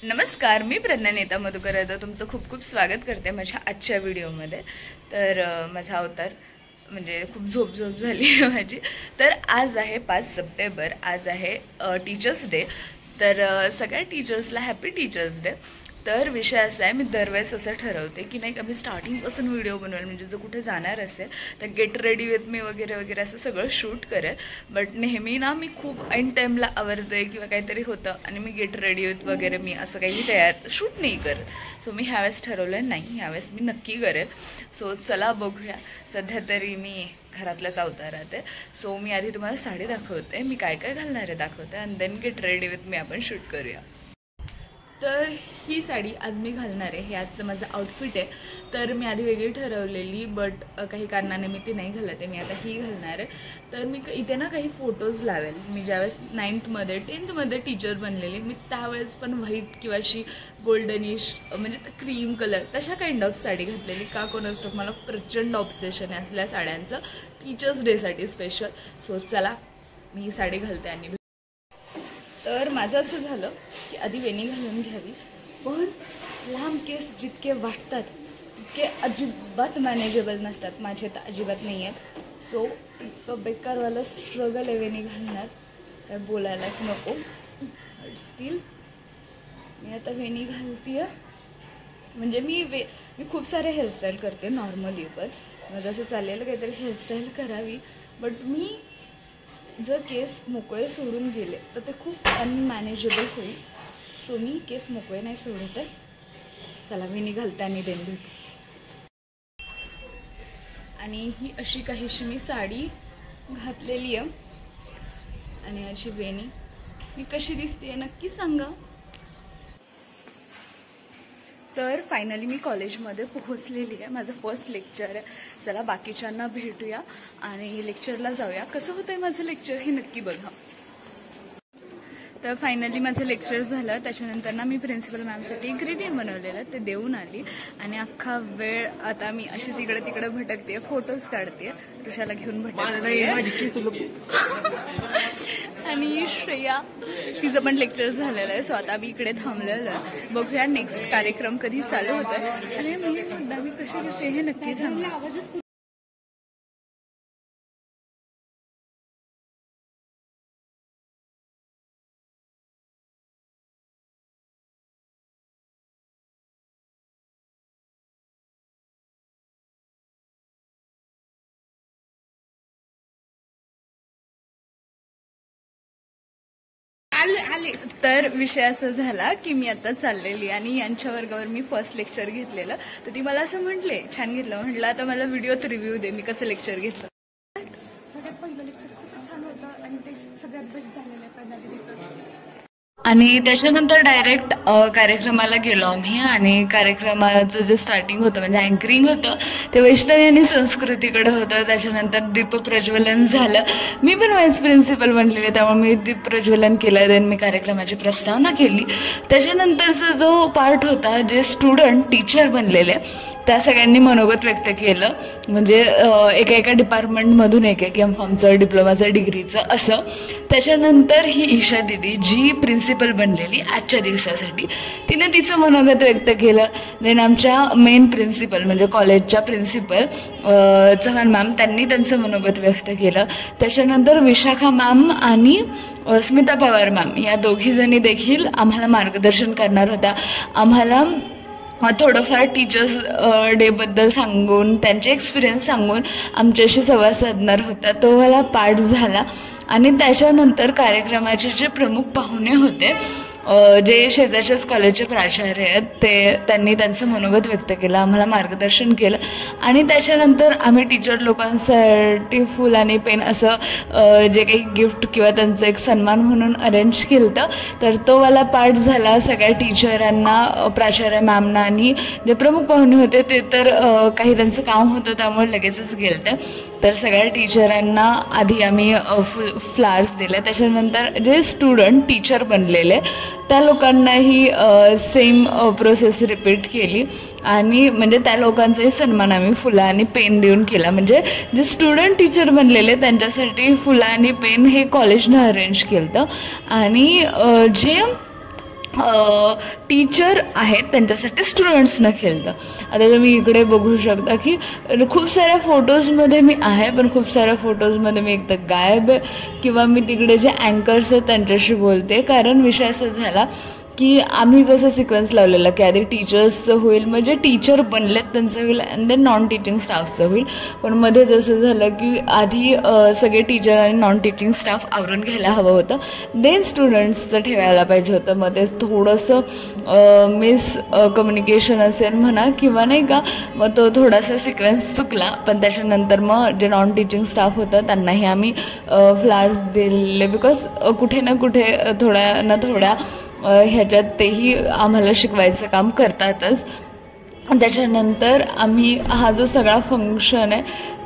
नमस्कार, मी प्रज्ञा नेता मधुकर यादव तुमचं खूप खूप स्वागत करते माझ्या आजच्या व्हिडिओमध्ये। तर माझा अवतार म्हणजे खूप झोप झाली आहे माझी। तर आज आहे 5 सप्टेंबर, आज आहे टीचर्स डे। तर सगळ्या टीचर्सला हॅपी टीचर्स डे। तर विषय असा आहे, मी दरवेळेस असं ठरवते की नाही का मी स्टार्टिंगपासून व्हिडिओ बनवेल, म्हणजे जर कुठे जाणार असेल तर गेट रेडी विथ मी वगैरे वगैरे असं सगळं शूट करेल। बट नेहमी ना मी खूप ऐन टाईमला आवरते किंवा काहीतरी होतं आणि मी गेट रेडी विथ वगैरे मी असं काही तयार शूट नाही करत। सो मी ह्यावेळेस ठरवलं नाही, ह्यावेळेस मी नक्की करेल। सो चला बघूया। सध्या तरी मी घरातल्याच अवतारात आहे। सो मी आधी तुम्हाला साडी दाखवते, मी काय काय घालणार आहे दाखवते, आणि then get ready with me आपण शूट करूया। तर ही साडी आज मी घालणार आहे, हे आजचं माझं आउटफिट आहे। तर मी आधी वेगळी ठरवलेली, बट काही कारणाने मी ती नाही घालत आहे, मी आता ही घालणार आहे। तर मी इथे ना काही फोटोज लावेल। मी ज्यावेळेस 9th-मध्ये 10th-मध्ये टीचर बनलेली, मी त्यावेळेस पण व्हाईट किंवा अशी गोल्डनिश म्हणजे क्रीम कलर तशा काइंड ऑफ साडी घातलेली। का कोणास ठाऊक, मला प्रचंड ऑब्सेशन आहे असल्या साड्यांचं, टीचर्स डेसाठी स्पेशल। सो चला मी ही साडी घालते। आणि तर माझं असं झालं की आधी वेणी घालून घ्यावी, पण लांब केस जितके वाटतात तितके अजिबात मॅनेजेबल नसतात, माझे तर अजिबात नाही आहेत। सो इतकं बेकारवालं स्ट्रगल आहे वेणी घालण्यात, काय बोलायलाच नको। स्टील मी आता वेणी घालते आहे। म्हणजे मी खूप सारे हेअरस्टाईल करते नॉर्मली, पण माझं असं चाललेलं काहीतरी हेअरस्टाईल करावी। बट मी जर केस मोकळे सोडून गेले तर ते खूप अनमॅनेजेबल होईल। सो मी केस मोकळे नाही सोडत आहे। चला वेणी घालते आणि देन भेटू। आणि ही अशी काहीशी मी साडी घातलेली आहे आणि अशी वेणी। मी कशी दिसते नक्की सांगा। तर फायनली मी कॉलेजमध्ये पोहोचलेली आहे, माझं फर्स्ट लेक्चर आहे। चला बाकीच्यांना भेटूया आणि लेक्चरला जाऊया। कसं होतंय माझं लेक्चर हे नक्की बघा। तर फायनली माझं लेक्चर झालं, त्याच्यानंतर ना मी प्रिन्सिपल मॅमसाठी ग्रीटिंग बनवलेलं, ते देऊन आली। आणि अख्खा वेळ आता मी अशीच इकडे तिकडे भटकते, फोटोज काढते, ऋषाला घेऊन भटकते। आणि श्रेया तिचं पण लेक्चर झालेलं आहे। सो आता मी इकडे थांबलेलं आहे, बघूया नेक्स्ट कार्यक्रम कधी चालू होतोय। आणि मी सुद्धा मी कशी दिसते हे नक्की सांगा। तर विषय असा झाला की मी आता चाललेली आणि यांच्या वर्गावर मी फर्स्ट लेक्चर घेतलेलं। तर ती मला असं म्हटले छान घेतलं, म्हटलं आता मला व्हिडिओत रिव्ह्यू दे मी कसं लेक्चर घेतलं। सगळ्यात पहिलं लेक्चर खूप छान होतं आणि ते सगळ्यात बेस्ट झालेलं आहे पहिल्या। आणि त्याच्यानंतर डायरेक्ट कार्यक्रमाला गेलो आम्ही। आणि कार्यक्रमाचं जे स्टार्टिंग होतं म्हणजे अँकरिंग होतं ते वैष्णवी आणि संस्कृतीकडे होतं। त्याच्यानंतर दीपप्रज्वलन झालं, मी पण व्हाईस प्रिन्सिपल बनलेले त्यामुळे मी दीपप्रज्वलन केलं। देन मी कार्यक्रमाची प्रस्तावना केली। त्याच्यानंतरचा जो पार्ट होता, जे स्टुडंट टीचर बनलेले त्या सगळ्यांनी मनोगत व्यक्त केलं, म्हणजे एका डिपार्टमेंटमधून एक आमचं डिप्लोमाचं डिग्रीचं असं। त्याच्यानंतर ही ईशा दिदी जी प्रिन्सिपल बनलेली आजच्या दिवसासाठी, तिने तिचं मनोगत व्यक्त केलं। देन आमच्या मेन प्रिन्सिपल म्हणजे कॉलेजच्या प्रिन्सिपल चव्हाण मॅम, त्यांनी त्यांचं मनोगत व्यक्त केलं। त्याच्यानंतर विशाखा मॅम आणि स्मिता पवार मॅम या दोघीजणी देखील आम्हाला मार्गदर्शन करणार होत्या। आम्हाला थोडंफार टीचर्स डेबद्दल सांगून त्यांचे एक्सपिरियन्स सांगून आमच्याशी संवाद साधणार होता, तो मला पाठ झाला। आणि त्याच्यानंतर कार्यक्रमाचे जे प्रमुख पाहुणे होते, जे शेजारच्याच कॉलेजचे प्राचार्य आहेत, त्यांनी त्यांचं मनोगत व्यक्त केलं, आम्हाला मार्गदर्शन केलं। आणि त्याच्यानंतर आम्ही टीचर लोकांसाठी फुल आणि पेन असं जे काही गिफ्ट किंवा त्यांचं एक सन्मान म्हणून अरेंज केलं, तर तो मला पाठ झाला सगळ्या टीचरांना, प्राचार्य मॅमना। आणि जे प्रमुख पाहुणे होते ते तर काही त्यांचं काम होतं त्यामुळे लगेचच गेलं। तर सगळ्या टीचरांना आधी आम्ही फ्लावर्स दिले। त्याच्यानंतर जे स्टुडंट टीचर बनलेले त्या लोकांनाही सेम प्रोसेस रिपीट केली आणि म्हणजे त्या लोकांचाही सन्मान आम्ही फुलं आणि पेन देऊन केला। म्हणजे जे स्टुडंट टीचर बनलेले त्यांच्यासाठी फुलं आणि पेन हे कॉलेजनं अरेंज केलं। आणि जे टीचर आहेत त्यांच्यासाठी स्टुडंट्सनं खेळतं. आता तुम्ही इकडे बघू शकता की खूप साऱ्या फोटोजमध्ये मी आहे, पण खूप साऱ्या फोटोजमध्ये मी एकतर गायब आहे किंवा मी तिकडे जे अँकर्स आहेत त्यांच्याशी बोलते. कारण विषय असा झाला की आम्ही जसं सिक्वेन्स लावलेला की आधी टीचर्सचं होईल, म्हणजे टीचर बनलेत त्यांचं होईल अँड देन नॉन टीचिंग स्टाफचं होईल. पण मध्ये जसं झालं की आधी सगळे टीचर आणि नॉन टीचिंग स्टाफ आवरून घ्यायला हवं होतं, देन स्टुडंट्सचं ठेवायला पाहिजे होतं. मध्ये थोडंसं मिस कम्युनिकेशन असेल म्हणा किंवा नाही का, मग तो थोडासा सिक्वेन्स चुकला. पण त्याच्यानंतर मग जे नॉन टीचिंग स्टाफ होतं त्यांनाही आम्ही फ्लावर्स दिले, बिकॉज कुठे ना कुठे थोड्या ना थोड्या ह्याच्यात तेही आम्हाला शिकवायचं काम करतातच. त्याच्यानंतर आम्ही हा जो सगळा फंक्शन आहे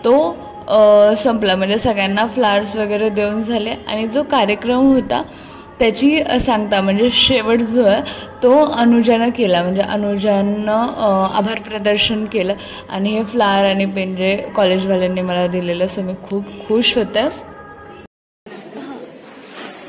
तो संपला, म्हणजे सगळ्यांना फ्लावर्स वगैरे देऊन झाले. आणि जो कार्यक्रम होता त्याची सांगता म्हणजे शेवट जो आहे तो अनुजानं केला, म्हणजे अनुजानं आभार प्रदर्शन केलं. आणि हे फ्लावर आणि पेन जे कॉलेजवाल्यांनी मला दिलेलं, सो मी खूप खुश होते.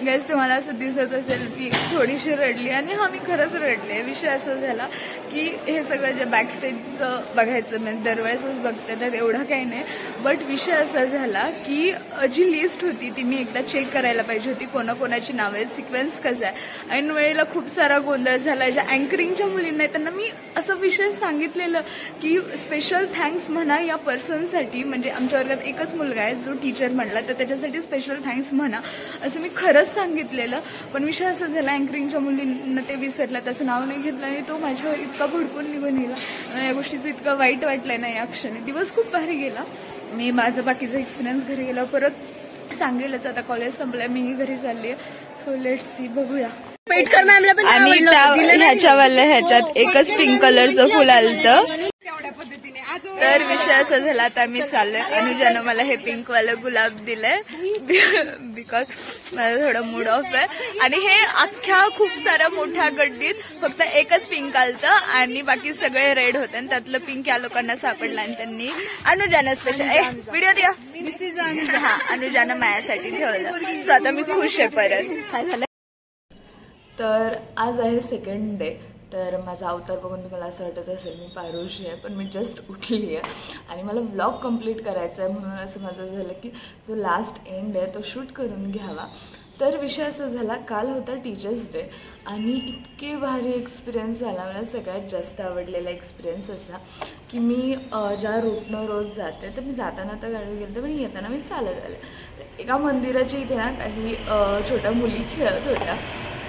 गॅस तुम्हाला असं दिसत असेल की थोडीशी रडली, आणि हा मी खरंच रडले. विषय असा झाला की हे सगळं जे बॅकस्टेजचं बघायचं म्हणजे दरवेळेसच बघते तर एवढं काही नाही, बट विषय असा झाला की जी लिस्ट होती ती मी एकदा चेक करायला पाहिजे होती, कोणाकोणाची नावं आहेत, सिक्वेन्स कसं आहे. ऐन वेळेला खूप सारा गोंधळ झाला. ज्या अँकरिंगच्या मुलींना आहे त्यांना मी असं विषय सांगितलेलं की स्पेशल थँक्स म्हणा या पर्सनसाठी, म्हणजे आमच्या वर्गात एकच मुलगा आहे जो टीचर म्हणला तर त्याच्यासाठी स्पेशल थँक्स म्हणा असं मी खरंच सांगितलेलं. पण विषय असा झाला अँकरिंगच्या मुलींना ते विसरला, त्याचं नाव नाही घेतलं आणि तो माझ्यावर इतका भडकून निघून गेला. या गोष्टीचं इतकं वाईट वाटलंय ना या क्षणी. दिवस खूप भारी गेला. मी माझा बाकीचा एक्सपिरियन्स घरी गेला परत सांगेलच. आता कॉलेज संपलंय, मीही घरी चालली आहे. सो लेट्स सी, बघूया. आणि ह्याच्यात एकच पिंक कलरचं फुल आलतं. तर विषय असा झाला, आता मी चाललोय. अनुजानं मला हे पिंकवालं गुलाब दिलंय बिकॉज माझा थोडा मूड ऑफ आहे. आणि हे अख्ख्या खूप साऱ्या मोठ्या गड्डीत फक्त एकच पिंक आलतं आणि बाकी सगळे रेड होते, आणि त्यातलं पिंक या लोकांना सापडलं आणि त्यांनी अनुजानं स्पेशल व्हिडिओ द्या. हा, अनुजानं माझ्यासाठी ठेवलं. सो आता मी खुश आहे. परत काय झालं तर आज आहे सेकंड डे. तर माझा अवतार बघून तुम्हाला असं वाटत असेल मी पारुशी आहे, पण मी जस्ट उठली आहे आणि मला व्लॉग कंप्लीट करायचा आहे, म्हणून असं माझं झालं की जो लास्ट एंड आहे तो शूट करून घ्यावा. तर विषय असा झाला, काल होता टीचर्स डे आणि इतके भारी एक्सपिरियन्स झाला. मला सगळ्यात जास्त आवडलेला एक्सपिरियन्स असा की मी ज्या रूटनं रोज जाते तर मी जाताना तर गाडी गेली पण येताना मी चालत आले. एका मंदिराच्या इथे ना काही छोट्या मुली खेळत होत्या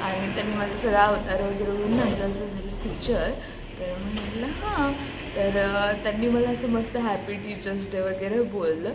आणि त्यांनी माझा सगळा अवतार वगैरे बघून त्यांचं असं झालं टीचर. तर मी म्हटलं हां. तर त्यांनी मला असं मस्त हॅपी टीचर्स डे वगैरे बोललं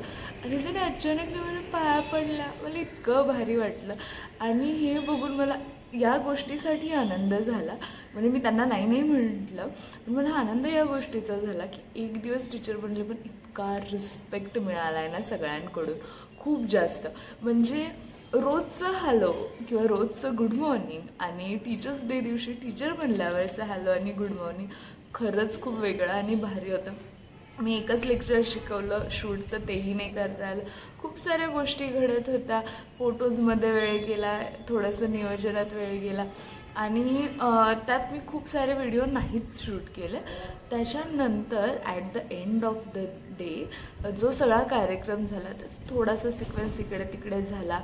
आणि त्याने अचानक मला पाया पडला. मला इतकं भारी वाटलं आणि हे बघून मला या गोष्टीसाठी आनंद झाला. म्हणजे मी त्यांना नाही नाही म्हटलं, पण मला आनंद या गोष्टीचा झाला की एक दिवस टीचर बनले पण इतका रिस्पेक्ट मिळाला आहे ना सगळ्यांकडून, खूप जास्त. म्हणजे रोजचं हॅलो किंवा रोजचं गुड मॉर्निंग आणि टीचर्स डे दिवशी टीचर बनल्यावरचं हॅलो आणि गुड मॉर्निंग खरंच खूप वेगळं आणि भारी होतं. मी एकच लेक्चर शिकवलं, शूट तर तेही नाही करता आलं. खूप साऱ्या गोष्टी घडत होत्या. फोटोजमध्ये वेळ गेला, थोडंसं नियोजनात वेळ गेला आणि त्यात मी खूप सारे व्हिडिओ नाहीच शूट केले. त्याच्यानंतर at the end of the day जो सगळा कार्यक्रम झाला त्याचा थोडासा सिक्वेन्स इकडे तिकडे झाला.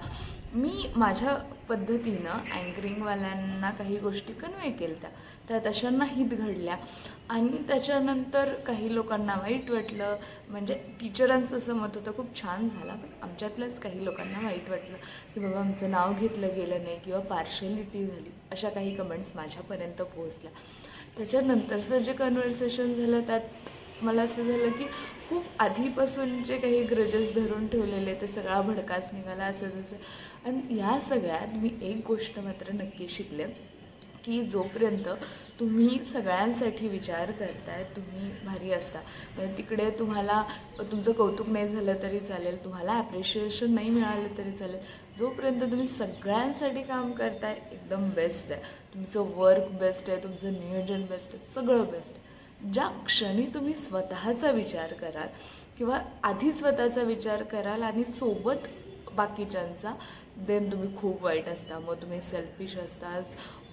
मी माझ्या पद्धतीनं अँकरिंगवाल्यांना काही गोष्टी कन्वे केल्या त्या तशा नाहीत घडल्या आणि त्याच्यानंतर काही लोकांना वाईट वाटलं. म्हणजे टीचरांचं असं मत होतं खूप छान झाला, पण आमच्यातल्याच काही लोकांना वाईट वाटलं की बाबा आमचं नाव घेतलं गेलं नाही किंवा पार्शलिटी झाली, अशा काही कमेंट्स माझ्यापर्यंत पोहोचल्या. त्याच्यानंतरचं जे कन्व्हर्सेशन झालं त्यात मला असं झालं की खूप आधीपासून जे काही ग्रजेस धरून ठेवलेले ते सगळा भडकाच निघाला असं तसं. आणि या सगळ्यात मी एक गोष्ट मात्र नक्की शिकले की जोपर्यंत तुम्ही सगळ्यांसाठी विचार करताय तुम्ही भारी असता. म्हणजे तिकडे तुम्हाला तुमचं कौतुक नाही झालं तरी चालेल, तुम्हाला ॲप्रिशिएशन नाही मिळालं तरी चालेल, जोपर्यंत तुम्ही सगळ्यांसाठी काम करताय एकदम बेस्ट आहे. तुमचं वर्क बेस्ट आहे, तुमचं नियोजन बेस्ट आहे, सगळं बेस्ट आहे. ज्या क्षणी तुम्ही स्वतःचा विचार कराल किंवा आधी स्वतःचा विचार कराल आणि सोबत बाकीच्यांचा, देन तुम्ही खूप वाईट असता. मग तुम्ही सेल्फिश असता,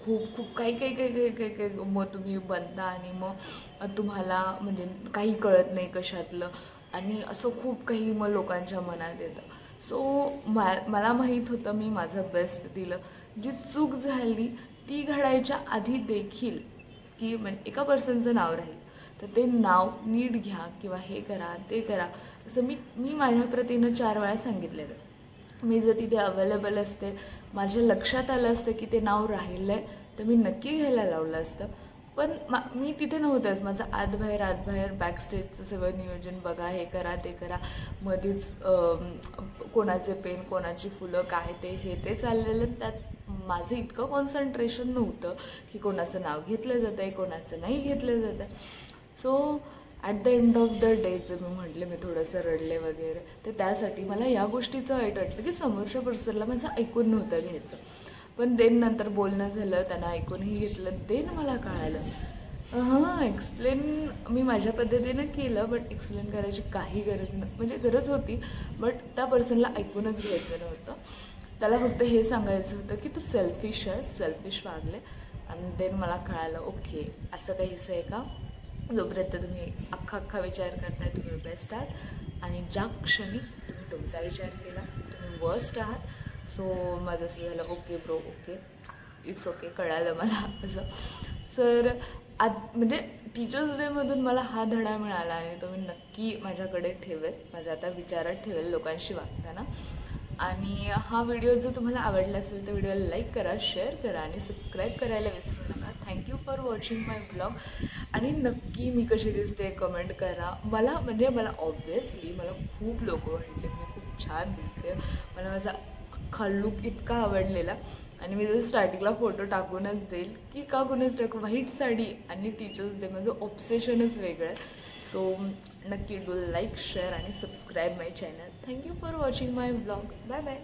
खूप खूप काही मग तुम्ही बनता आणि मग तुम्हाला म्हणजे काही कळत नाही कशातलं आणि असं खूप काही मग लोकांच्या मनात येतं. सो मला माहीत होतं मी माझं बेस्ट दिलं. जी चूक झाली ती घडायच्या आधी देखील की म्हणजे एका पर्सनचं नाव राहील तर ते नाव नीट घ्या किंवा हे करा ते करा असं मी माझ्या प्रतीनं 4 वेळा सांगितलेलं. मी जर तिथे अवेलेबल असते, माझ्या लक्षात आलं असतं की ते नाव राहिलं आहे तर मी नक्की घ्यायला लावलं असतं. पण मी तिथे नव्हतेच. माझं आतबाहेर बॅकस्टेजचं सगळं नियोजन बघा, हे करा ते करा, मध्येच कोणाचे पेन कोणाची फुलं काय ते चाललेलं. त्यात माझं इतकं कॉन्सन्ट्रेशन नव्हतं की कोणाचं नाव घेतलं जातं आहे कोणाचं नाही घेतलं जातं. So at the end of the day जर मी म्हटले मी थोडंसं रडले वगैरे तर त्यासाठी मला या गोष्टीचं वाईट वाटलं की समोरच्या पर्सनला माझं ऐकून नव्हतं घ्यायचं. पण देन नंतर बोलणं झालं, त्यांना ऐकूनही घेतलं. देन मला कळालं एक्सप्लेन मी माझ्या पद्धतीनं केलं बट एक्सप्लेन करायची काही गरज म्हणजे गरज होती बट त्या पर्सनला ऐकूनच घ्यायचं नव्हतं. त्याला फक्त हे सांगायचं होतं की तू सेल्फिश आहेस, सेल्फिश वागले. आणि देन मला कळालं ओके असं काहीसं आहे का. जोपर्यंत तुम्ही अख्खा विचार करताय तुम्ही बेस्ट आहात आणि ज्या क्षणी तुम्ही तुमचा विचार केला तुम्ही वर्स्ट आहात. सो माझं असं झालं okay bro okay it's okay कळालं मला असं. सर म्हणजे टीचर्स डेमधून मला हा धडा मिळाला आणि तो मी नक्की माझ्याकडे ठेवेल, माझ्या आता विचारात ठेवेल लोकांशी वागताना. आणि हा व्हिडिओ जर तुम्हाला आवडला असेल तर व्हिडिओला लाईक करा, शेअर करा आणि सबस्क्राईब करायला विसरू नका. Thank you for watching my blog. आणि नक्की मी कशी दिसते कमेंट करा. मला ऑब्व्हियसली मला खूप लोक वाटले मी खूप छान दिसते. मला माझा अख्खा लुक इतका आवडलेला आणि मी जर स्टार्टिंगला फोटो टाकूनच देईल की का कोणीच टाकू. व्हाईट साडी आणि टीचर्स डे माझं ऑब्सेशनच वेगळं आहे. सो नक्की डू लाईक शेअर आणि subscribe my channel. Thank you for watching my blog. Bye bye.